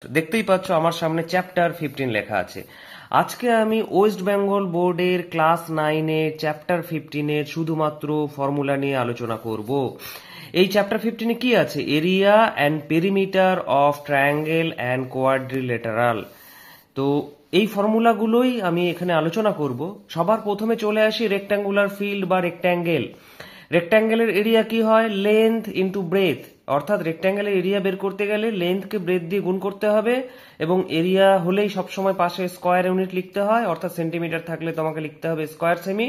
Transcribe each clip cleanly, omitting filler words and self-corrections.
দেখতেই পাচ্ছ আমার সামনে চ্যাপ্টার 15 লেখা আছে। আজকে আমি ওয়েস্ট বেঙ্গল বোর্ডের ক্লাস 9 চ্যাপ্টার 15 শুধুমাত্র ফর্মুলা নিয়ে আলোচনা করব। এই চ্যাপ্টার 15 কি আছে? Area and perimeter of triangle and quadrilateral. তো এই ফর্মুলাগুলোই আমি এখানে আলোচনা করব। সবার প্রথমে চলে আসি রেক্ট্যাঙ্গুলার ফিল্ড বা রেক্ট্যাঙ্গেল। রেক্ট্যাঙ্গেলের এরিয়া কি হয়? লেন্থ ইন্টু ব্রেথ, অর্থাৎ রেক্ট্যাঙ্গেলের এরিয়া বের করতে গেলে লেন্থকে ব্রেথ দিয়ে গুণ করতে হবে এবং এরিয়া হলেই সবসময় পাশে স্কোয়ার ইউনিট লিখতে হয়, অর্থাৎ সেন্টিমিটার থাকলে তোমাকে লিখতে হবে স্কোয়ার সেমি,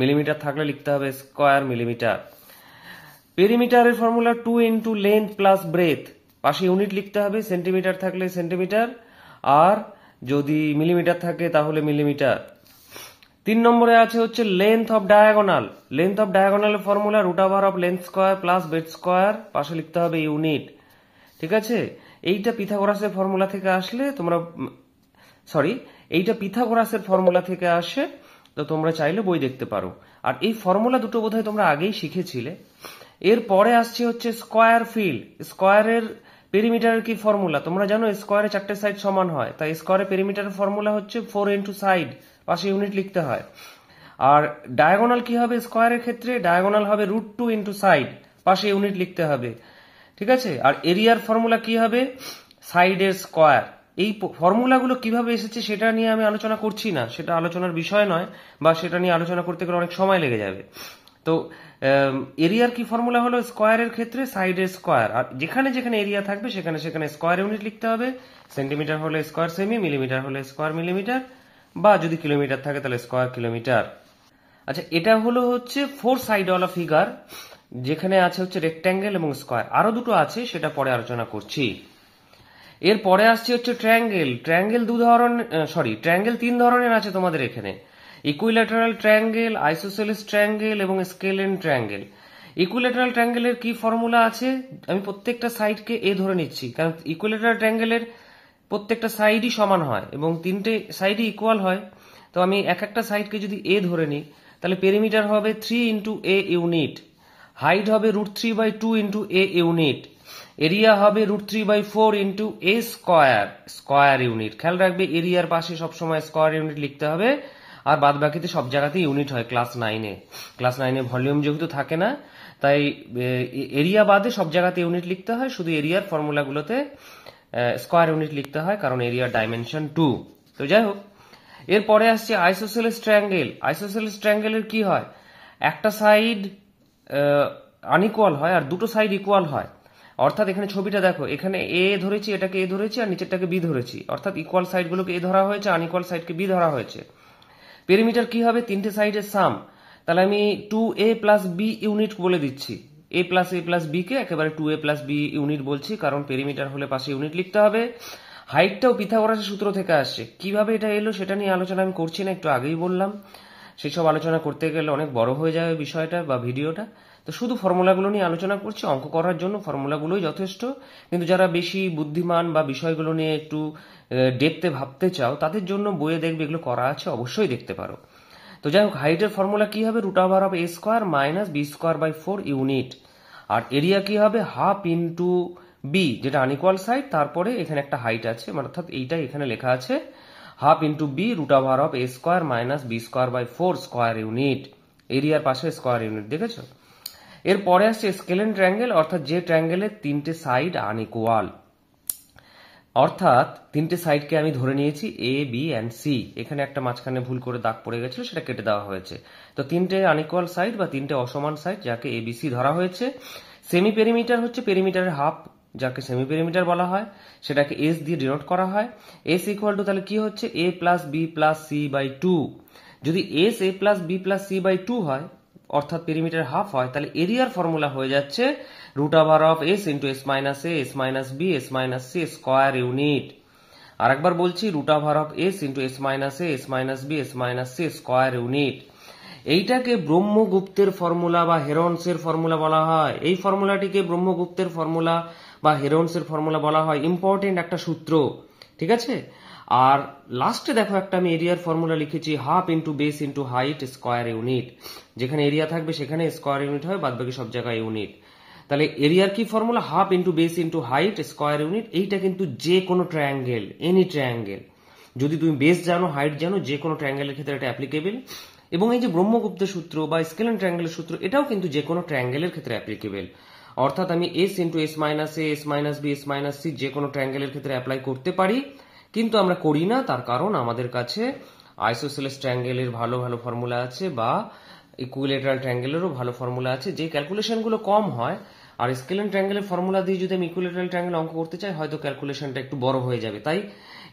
মিলিমিটার থাকলে লিখতে হবে স্কোয়ার মিলিমিটার। পেরিমিটারের formula 2 into length plus breadth, পাশে ইউনিট লিখতে হবে, সেন্টিমিটার থাকলে সেন্টিমিটার আর যদি মিলিমিটার থাকে তাহলে মিলিমিটার। 3 নম্বরে আছে হচ্ছে length of diagonal. Length of ডায়াগোনালের formula root over of length square plus breadth square, পাশে লিখতে হবে ইউনিট। ঠিক আছে, এইটা পিথাগোরাসের ফর্মুলা থেকে আসলে তোমরা এইটা পিথাগোরাসের ফর্মুলা থেকে আসে, তো তোমরা চাইলে বই দেখতে পারো। আর এই ফর্মুলা দুটো বোধহয় তোমরা আগেই শিখেছিলে। এরপরে আসছে হচ্ছে স্কোয়ার ফিল্ড। স্কোয়ারের পেরিমিটারের কি ফর্মুলা তোমরা জানো? স্কোয়ারে 4টে সাইড সমান হয়, তাই স্কোয়ারের পেরিমিটারের ফর্মুলা হচ্ছে 4 ইন্টু সাইড, পাশে ইউনিট লিখতে হয়। আর ডায়াগোনাল কি হবে স্কোয়ারের ক্ষেত্রে? ডায়াগোনাল হবে √2 ইন্টু সাইড, পাশে ইউনিট লিখতে হবে। ঠিক আছে, আর এরিয়ার ফর্মুলা কি হবে? সাইডের স্কোয়ার। এই ফর্মুলাগুলো কিভাবে এসেছে সেটা নিয়ে আমি আলোচনা করছি না, সেটা আলোচনার বিষয় নয়, বা সেটা নিয়ে আলোচনা করতে গেলে অনেক সময় লেগে যাবে। তো এরিয়ার কি ফর্মুলা হলো? স্কোয়ারের ক্ষেত্রে সাইডের স্কোয়ার, আর যেখানে যেখানে এরিয়া থাকবে সেখানে সেখানে স্কোয়ার ইউনিট লিখতে হবে। সেন্টিমিটার হলে স্কোয়ার সেমি, মিলিমিটার হলে স্কোয়ার মিলিমিটার, বা যদি কিলোমিটার থাকে তাহলে স্কোয়ার কিলোমিটার। আচ্ছা, এটা হলো হচ্ছে 4 সাইডওয়ালা ফিগার, যেখানে আছে হচ্ছে রেক্ট্যাঙ্গেল এবং স্কোয়ার। আরো দুটো আছে, সেটা পরে আলোচনা করছি। এরপরে আসছে হচ্ছে ট্রায়াঙ্গেল। ট্রায়াঙ্গেল 3 ধরনের আছে তোমাদের এখানে: ইকুইল্যাটারাল ট্রায়াঙ্গেল, আইসোসেলেস ট্রায়াঙ্গেল এবং স্কেলেন ট্রায়াঙ্গেল। ইকুইল্যাটারাল ট্রায়াঙ্গেলের কি ফর্মুলা আছে? আমি প্রত্যেকটা সাইডকে এ ধরে নিচ্ছি, কারণ ইকুইল্যাটারাল ট্রায়াঙ্গেলের প্রত্যেকটা সাইডই সমান হয় এবং 3টে সাইডই ইকুয়াল হয়। তো আমি একটা সাইডকে যদি এ ধরে নিই, তাহলে পেরিমিটার হবে 3 ইন্টু এ ইউনিট, হাইট হবে √3/2 ইন্টু এ ইউনিট, এরিয়া হবে √3/4 ইন্টু এ স্কোয়ার, স্কোয়ার ইউনিট। খেয়াল রাখবে এরিয়ার পাশে সবসময় স্কোয়ার ইউনিট লিখতে হবে, আর বাদ বাকিতে সব জায়গাতেই ইউনিট হয়। ক্লাস 9-এ ভলিউম যেহেতু থাকে না, তাই এরিয়া বাদে সব জায়গাতে ইউনিট লিখতে হয়, শুধু এরিয়ার ফর্মুলাগুলোতে স্কোয়ার ইউনিট লিখতে হয়, কারণ এরিয়ার ডাইমেনশন 2। তো যাই হোক, এরপরে আসছে আইসোসেলেস ট্রায়াঙ্গেল। আইসোসেলেস ট্রায়াঙ্গেলের কি হয়? একটা সাইড আনইকুয়াল হয় আর দুটো সাইড ইকুয়াল হয়। অর্থাৎ এখানে ছবিটা দেখো, এখানে এ ধরেছি, এটাকে এ ধরেছি, আর নিচেরটাকে বি ধরেছি, অর্থাৎ ইকুয়াল সাইডগুলোকে এ ধরা হয়েছে, আনইকুয়াল সাইডকে বি ধরা হয়েছে। পেরিমিটার কি হবে? 3টে সাইডের সাম। তাহলে আমি 2a প্লাস বি ইউনিট বলে দিচ্ছি। a প্লাস বি কে একেবারে 2a প্লাস বি ইউনিট বলছি, কারণ পেরিমিটার হলে পাশে ইউনিট লিখতে হবে। হাইটটাও পিথাগোরাসের সূত্র থেকে আসছে। কিভাবে এটা এলো সেটা নিয়ে আলোচনা আমি করছি না, একটু আগেই বললাম। সেসব আলোচনা করতে গেলে অনেক বড় হয়ে যাবে বিষয়টা বা ভিডিওটা, তো শুধু ফর্মুলাগুলো নিয়ে আলোচনা করছি। অঙ্ক করার জন্য ফর্মুলাগুলোই যথেষ্ট, কিন্তু যারা বেশি বুদ্ধিমান বা বিষয়গুলো নিয়ে একটু ডেপথে ভাবতে চাও, তাদের জন্য বইয়ে দেখবে এগুলো করা আছে, অবশ্যই দেখতে পারো। তো যাই হোক, হাইটের ফর্মুলা কি হবে? √a square minus b square by 4 unit. আর এরিয়া কি হবে? হাফ ইন্টু বি, যেটা আনইকুয়াল সাইড, তারপরে এখানে একটা হাইট আছে, অর্থাৎ এইটাই এখানে লেখা আছে, half into b √a square minus b square by 4 square unit. এরিয়ার পাশে স্কোয়ার ইউনিট, দেখেছো? এরপরে আসছে স্কেলেন ট্রায়াঙ্গেল, অর্থাৎ যে ট্রায়াঙ্গেলের 3টে সাইড আনইকুয়াল, অর্থাৎ 3টে সাইডকে আমি ধরে নিয়েছি এ, বি অ্যান্ড সি। এখানে একটা মাঝখানে ভুল করে দাগ পড়ে গেছিল, সেটা কেটে দেওয়া হয়েছে। তো 3টে আনইকুয়াল সাইড বা 3টে অসমান সাইড, যাকে এ বি সি ধরা হয়েছে। সেমি পেরিমিটার হচ্ছে পেরিমিটারের হাফ, যাকে সেমি পেরিমিটার বলা হয়, সেটাকে এস দিয়ে ডিনোট করা হয়। এস ইকুয়াল টু তাহলে কি হচ্ছে? a plus b plus c by 2। যদি s a plus b plus c by 2 হয়, অর্থাৎ পেরিমিটার হাফ হয়, তাহলে এরিয়ার ফর্মুলা হয়ে যাচ্ছে √s into S minus A S minus B S minus C square unit. আর একবার বলছি, √s into S minus A S minus B S minus C square unit. এইটাকে ব্রহ্মগুপ্তের ফর্মুলা বা হেরনসের ফর্মুলা বলা হয়। এই ফর্মুলাটিকে ব্রহ্মগুপ্তের ফর্মুলা বা হেরনসের ফর্মুলা বলা হয়। ইম্পর্টেন্ট একটা সূত্র, ঠিক আছে? আর লাস্টে দেখো একটা আমি এরিয়ার ফর্মুলা লিখেছি, half into base into height square unit. যেখানে এরিয়া থাকবে সেখানে স্কোয়ার ইউনিট হয়, বাদ বাকি সব জায়গায় ইউনিট। তাহলে এরিয়ার কি formula? Half into base into height square unit. এইটা কিন্তু যে কোনো ট্রায়াঙ্গেল, এনি ট্রায়াঙ্গেল, যদি তুমি বেস জানো হাইট জানো, যে কোনো ট্রায়াঙ্গেলের ক্ষেত্রে এটা অ্যাপ্লিকেবল। এবং এই যে ব্রহ্মগুপ্তের সূত্র বা স্কেলেন ট্রায়াঙ্গেলের সূত্র, এটাও কিন্তু যে কোনো ট্রায়াঙ্গেলের ক্ষেত্রে অ্যাপ্লিকেবল। অর্থাৎ আমি S into S minus A, S minus B, S minus C যে কোনো ট্রায়াঙ্গেলের ক্ষেত্রে অ্যাপ্লাই করতে পারি, কিন্তু আমরা করি না। তার কারণ আমাদের কাছে আইসোসেলেস ট্রায়াঙ্গেলের ভালো ভালো ফর্মুলা আছে বা ইকুইলেটারাল ট্রায়াঙ্গেলেরও ভালো ফর্মুলা আছে, যে ক্যালকুলেশনগুলো কম হয়। আর স্কেলেন ট্রায়াঙ্গেলের ফর্মুলা দিয়ে যদি আমি ইকুইলেটারাল ট্রায়াঙ্গেল অঙ্ক করতে চাই, হয়তো ক্যালকুলেশনটা একটু বড় হয়ে যাবে। তাই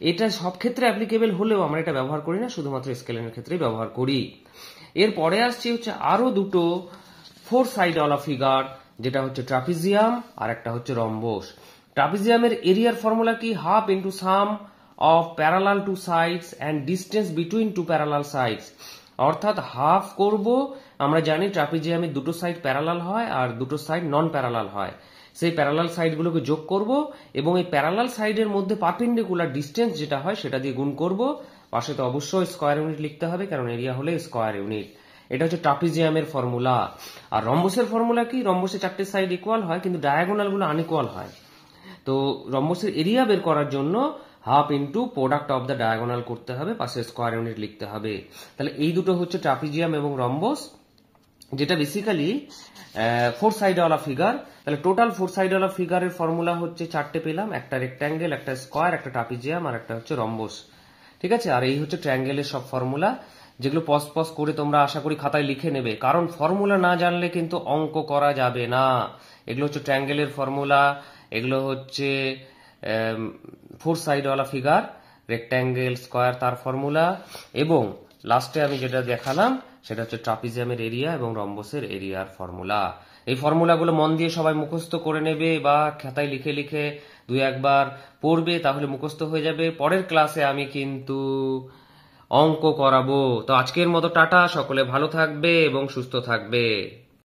এটা সব ক্ষেত্রে অ্যাপ্লিকেবল হলেও আমরা এটা ব্যবহার করি না, শুধুমাত্র স্কেলেনের ক্ষেত্রেই ব্যবহার করি। এরপরে আসছে হচ্ছে আরো দুটো ফোর সাইডওয়ালা ফিগার, যেটা হচ্ছে ট্রাপিজিয়াম আর একটা হচ্ছে রম্বস। ট্রাপিজিয়ামের এরিয়ার ফর্মুলা কি? Half into sum of parallel two sides and distance between two parallel sides. অর্থাৎ হাফ করব, আমরা জানি ট্রাপিজিয়ামের দুটো সাইড প্যারালাল হয় আর দুটো সাইড নন প্যারালাল হয়। সেই প্যারালাল সাইডগুলোকে যোগ করব এবং এই প্যারালাল সাইডের মধ্যে পারপেন্ডিকুলার ডিস্টেন্স যেটা হয় সেটা দিয়ে গুণ করব। পাশে তো অবশ্যই স্কয়ার ইউনিট লিখতে হবে, কারণ এরিয়া হলে স্কয়ার ইউনিট। এটা হচ্ছে ট্রাপিজিয়ামের ফর্মুলা। আর রম্বসের ফর্মুলা কি? রম্বসের চারটে সাইড ইকুয়াল হয়, কিন্তু ডায়াগোনাল গুলো আনইকুয়াল হয়। তো রম্বসের এরিয়া বের করার জন্য half into product of the diagonal করতে হবে, পাশে স্কয়ার ইউনিট লিখতে হবে। তাহলে এই দুটো হচ্ছে ট্রাপিজিয়াম এবং রম্বস, যেটা বেসিক্যালি ফোর সাইডওয়ালা ফিগার। তাহলে টোটাল ফোর সাইডওয়ালা ফিগারের ফর্মুলা হচ্ছে চারটে পেলাম, একটা রেক্ট্যাঙ্গেল, একটা স্কয়ার, একটা ট্রাপিজিয়াম আর একটা হচ্ছে রম্বস। ঠিক আছে? আর এই হচ্ছে ট্রায়াঙ্গেলের সব ফর্মুলা, যেগুলো পজ করে তোমরা আশা করি খাতায় লিখে নেবে, কারণ ফর্মুলা না জানলে কিন্তু অঙ্ক করা যাবে না। এগুলো হচ্ছে ট্রায়াঙ্গেলের ফর্মুলা, এগুলো হচ্ছে ফোর সাইডওয়ালা ফিগার, রেক্ট্যাঙ্গেল, স্কয়ার তার ফর্মুলা, এবং লাস্টে আমি যেটা দেখালাম সেটা হচ্ছে ট্রাপিজিয়ামের এরিয়া এবং রম্বসের এরিয়ার ফর্মুলা। এই ফর্মুলাগুলো মন দিয়ে সবাই মুখস্থ করে নেবে বা খাতায় লিখে লিখে দুই একবার পড়বে, তাহলে মুখস্থ হয়ে যাবে। পরের ক্লাসে আমি কিন্তু অঙ্ক করাবো। তো আজকের মতো টাটা, সকলে ভালো থাকবে এবং সুস্থ থাকবে।